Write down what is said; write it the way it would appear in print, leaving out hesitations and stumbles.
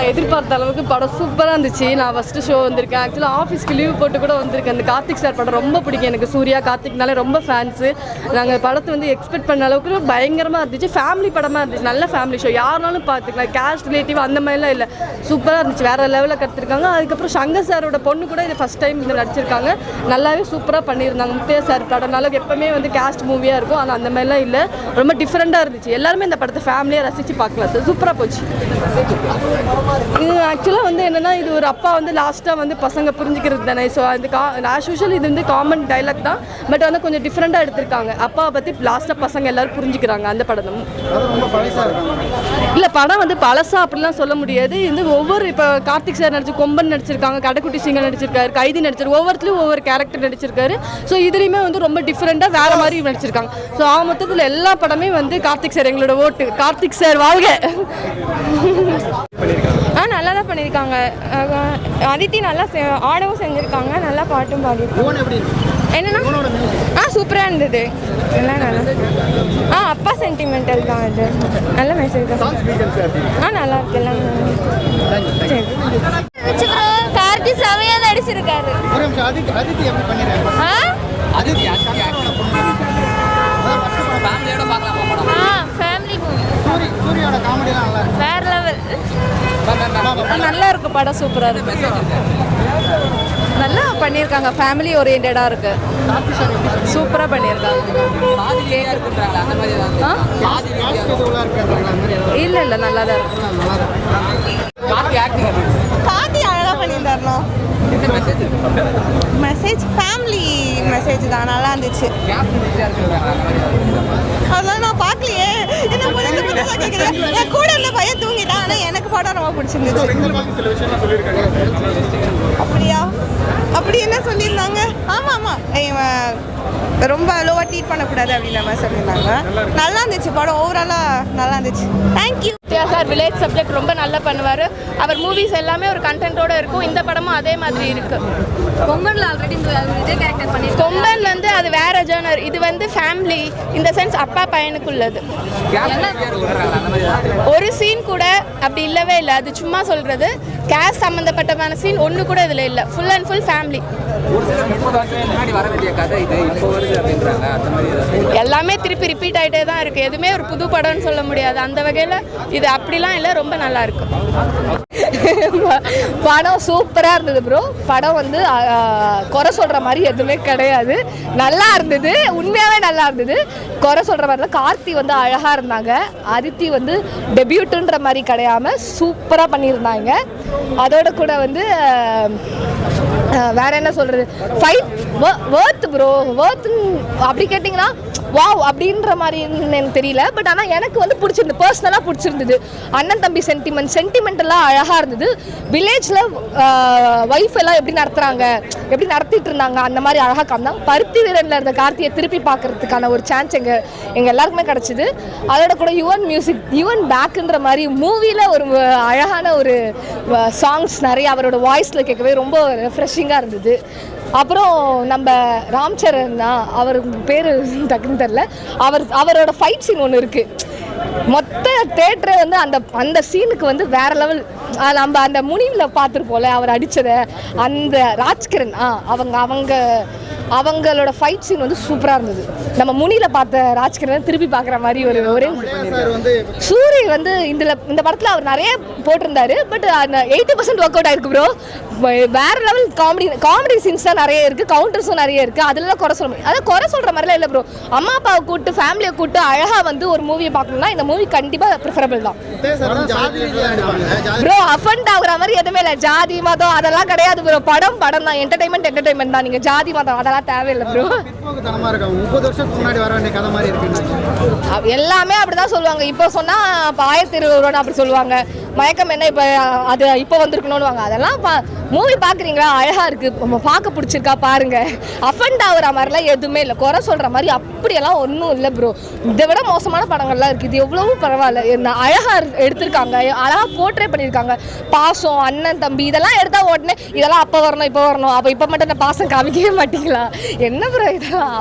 எதிர்பார்த்த அளவுக்கு படம் சூப்பராக இருந்துச்சு. நான் ஃபஸ்ட்டு ஷோ வந்திருக்கேன். ஆக்சுவலாக ஆஃபீஸ்க்கு லீவ் போட்டு கூட வந்திருக்கேன். அந்த கார்த்திக் சார் படம் ரொம்ப பிடிக்கும் எனக்கு. சூர்யா கார்த்திக்னாலே ரொம்ப ஃபேன்ஸு. நாங்கள் படத்தை வந்து எக்ஸ்பெக்ட் பண்ண அளவுக்கு பயங்கரமாக இருந்துச்சு. ஃபேமிலி படமாக இருந்துச்சு. நல்ல ஃபேமிலி ஷோ, யாருனாலும் பார்த்துக்கலாம். கேஸ்ட் ரிலேட்டிவ் அந்த மாதிரிலாம் இல்லை, சூப்பராக இருந்துச்சு. வேறு லெவலில் கற்றுருக்காங்க. அதுக்கப்புறம் சங்கர் சாரோட பொண்ணு கூட இது ஃபஸ்ட் டைம் இதில் நடிச்சிருக்காங்க. நல்லாவே சூப்பராக பண்ணியிருந்தாங்க. முத்தையா சார் படம் நல்லா எப்போவுமே வந்து கேஸ்ட் மூவியாக இருக்கும், ஆனால் அந்த மாதிரிலாம் இல்லை. ரொம்ப டிஃப்ரெண்ட்டாக இருந்துச்சு. எல்லாருமே இந்த படத்தை ஃபேமிலியாக ரசித்து பார்க்கலாம் சார். சூப்பராக போச்சு. இது ஆக்சுவலாக வந்து என்னென்னா, இது ஒரு அப்பா வந்து லாஸ்ட்டாக வந்து பசங்க புரிஞ்சுக்கிறது தானே. ஸோ அது ஆஸ் யூஷுவல் இது வந்து காமன் டைலாக் தான், பட் வந்து கொஞ்சம் டிஃப்ரெண்ட்டாக எடுத்திருக்காங்க. அப்பாவை பற்றி லாஸ்ட்டாக பசங்க எல்லோரும் புரிஞ்சுக்கிறாங்க. அந்த படம் இல்லை, படம் வந்து பழசா அப்படிலாம் சொல்ல முடியாது. இது ஒவ்வொரு இப்போ கார்த்திக் சார் நடிச்சு கொம்பன் நடிச்சிருக்காங்க, கடைக்குட்டி சிங்கம் நடிச்சிருக்காரு, கைதி நடிச்சிருக்காரு, ஒவ்வொருத்தரும் ஒவ்வொரு கேரக்டர் நடிச்சிருக்காரு. ஸோ இதுலேயுமே வந்து ரொம்ப டிஃப்ரெண்ட்டாக வேறு மாதிரி நடிச்சிருக்காங்க. ஸோ மொத்தத்தில் எல்லா படமே வந்து கார்த்திக் சார் எங்களோட ஓட்டு. கார்த்திக் சார் வாழ்க. நல்லா தான் பண்ணியிருக்காங்க. அதித்தி நல்லா ஆடவும் செஞ்சுருக்காங்க, நல்லா பாட்டும் பாடிருக்காங்க. என்னன்னா சூப்பராக இருந்தது. எல்லாம் நல்லா அப்பா சென்டிமெண்டல் தான் இது. நல்ல மெசேஜ் தான். நல்லா இருக்கு எல்லாம். சரி, கார்த்தி செமையாக நடிச்சிருக்காரு. வேற லெவல். நல்லா இருக்கு படம், சூப்பராக இருக்கு. நல்லா பண்ணியிருக்காங்க, ஃபேமிலி ஓரியன்டாக இருக்கு. சூப்பராக பண்ணியிருக்காங்க. இல்லை இல்லை, நல்லா தான் இருக்கு. கார்த்தி அழகாக பண்ணியிருந்தாருண்ணா. மெசேஜ் ஃபேமிலி மெசேஜ் தான், நல்லா இருந்துச்சு. அதெல்லாம் நான் பார்க்கலையே. என் கூட இருந்த பையன் தூங்கிட்டான், ஆனால் எனக்கு படம் ரொம்ப பிடிச்சிருந்துச்சு. அப்படியா? அப்படி என்ன சொல்லியிருந்தாங்க? ஆமாம் ஆமாம், ரொம்ப லோவாக ட்ரீட் பண்ணக்கூடாது அப்படின்ற மாதிரி சொல்லியிருந்தாங்க. நல்லா இருந்துச்சு படம், ஓவராலாக நல்லா இருந்துச்சு. தேங்க்யூ. சார் வில்லேஜ் சப்ஜெக்ட் ரொம்ப நல்லா பண்ணுவார். அவர் மூவிஸ் எல்லாமே ஒரு கண்டென்ட்டோட இருக்கும். இந்த படமும் அதே மாதிரி இருக்கு. கொம்பன்ல ஆல்ரெடி விஜய் கேரக்டர் பண்ணி, கொம்பன் வந்து அது வேற ஜேர்னர். இது வந்து ஃபேமிலி இந்த சென்ஸ், அப்பா பையனுக்குள்ளது. ஒரு சீன் கூட அப்படி இல்லவே இல்லை. அது சும்மா சொல்றது. கேஸ் சம்மந்தப்பட்டமான சீன் ஒன்று கூட இதில் இல்லை. Full and full family. எல்லாமே திருப்பி ரிப்பீட் ஆகிட்டே தான் இருக்குது. எதுவுமே ஒரு புது படம்னு சொல்ல முடியாது. அந்த வகையில் இது அப்படிலாம் இல்லை, ரொம்ப நல்லா இருக்கு. படம் சூப்பராக இருந்தது ப்ரோ. படம் வந்து குறை சொல்கிற மாதிரி எதுவுமே கிடையாது. நல்லா இருந்தது, உண்மையாகவே நல்லா இருந்தது. குறை சொல்கிற மாதிரி தான். கார்த்தி வந்து அழகாக இருந்தாங்க. அதித்தி வந்து டெபியூட்டுன்ற மாதிரி கிடையாமல் சூப்பராக பண்ணியிருந்தாங்க. அதோட கூட வந்து வேற என்ன சொல்கிறது, ஃபைட் வேர்த் ப்ரோ. வேர்த்துன்னு அப்படி கேட்டிங்கன்னா வாவ் அப்படின்ற மாதிரி எனக்கு தெரியல. பட் ஆனால் எனக்கு வந்து பிடிச்சிருந்தது, பர்சனலாக பிடிச்சிருந்தது. அண்ணன் தம்பி சென்டிமெண்டெல்லாம் அழகாக இருந்தது. வில்லேஜில் ஒய்ஃப் எல்லாம் எப்படி நடத்துகிறாங்க, எப்படி நடத்திட்டு இருந்தாங்க, அந்த மாதிரி அழகாக காமிந்தாங்க. பருத்தி வீரனில் இருந்த கார்த்தியை திருப்பி பார்க்கறதுக்கான ஒரு சான்ஸ் எங்கள் எல்லாருக்குமே கிடச்சிது. அதோட கூட யுவன் மியூசிக், யுவன் பேக்குன்ற மாதிரி மூவியில் ஒரு அழகான ஒரு சாங்ஸ் நிறைய அவரோட வாய்ஸில் கேட்கவே ரொம்ப ரெஃப்ரெஷிங்காக இருந்தது. அப்புறம் நம்ம ராம் சரண், அவர் பேர் டக்குன்னு தெரில, அவரோட ஃபைட் சீன் ஒன்று இருக்குது. மொத்த தேட்டரை வந்து அந்த சீனுக்கு வந்து வேற லெவல். நம்ம அந்த முனிவில் பார்த்துருப்போம்ல அவர் அடித்ததை, அந்த ராஜ்கிரண் அவங்களோட ஃபைட் சீன் வந்து சூப்பராக இருந்தது. நம்ம முனியில் பார்த்த ராஜ்கிரண் திருப்பி பார்க்குற மாதிரி ஒரே சூரிய வந்து இந்த படத்தில் அவர் நிறைய போட்டிருந்தாரு. பட் அந்த 80% ஒர்க் அவுட் ஆயிருக்கு ப்ரோ. வேற லெவல் காமெடி சீன்ஸ் தான் நிறைய இருக்குது, கவுண்டர்ஸும் நிறைய இருக்குது. அதெல்லாம் குறை சொல்ல முடியும். அதாவது குறை சொல்கிற மாதிரிலாம் இல்லை ப்ரோ. அம்மா அப்பாவை கூப்பிட்டு ஃபேமிலியை கூப்பிட்டு அழகாக வந்து ஒரு மூவியை பார்க்கணும்னா இந்த மூவி கண்டிப்பாக ப்ரிஃபரபிள் தான் ப்ரோ. அஃபண்ட் ஆகுற மாதிரி எதுவுமே இல்லை. ஜாதி மதம் அதெல்லாம் கிடையாது ப்ரோ. படம் தான், என்டர்டைன்மெண்ட் தான். நீங்கள் ஜாதி மதம் அதெல்லாம் தேவையில்லை ப்ரோ. எல்லாமே அப்படிதான் சொல்லுவாங்க. இப்போ சொன்னா 1020 ரூபா அப்படி சொல்லுவாங்க. மயக்கம் என்ன இப்போ அது இப்போ வந்திருக்கணும்னு வாங்க. அதெல்லாம் மூவி பார்க்குறீங்களா, அழகா இருக்கு, பார்க்க பிடிச்சிருக்கா பாருங்க. அஃபண்ட் ஆகுற மாதிரிலாம் எதுவுமே இல்லை. குறை சொல்ற மாதிரி அப்படியெல்லாம் ஒன்றும் இல்லை ப்ரோ. இதை விட மோசமான படங்கள்லாம் இருக்குது. இது எவ்வளவோ பரவாயில்ல. அழகா எடுத்திருக்காங்க, அழகா போர்ட்ரே பண்ணியிருக்காங்க. பாசம், அண்ணன் தம்பி இதெல்லாம் எடுத்தா உடனே இதெல்லாம் அப்போ வரணும் இப்போ வரணும், அப்போ இப்போ மட்டும் இந்த பாசம் காமிக்கவே மாட்டீங்களா? என்ன ப்ரோ இதெல்லாம்?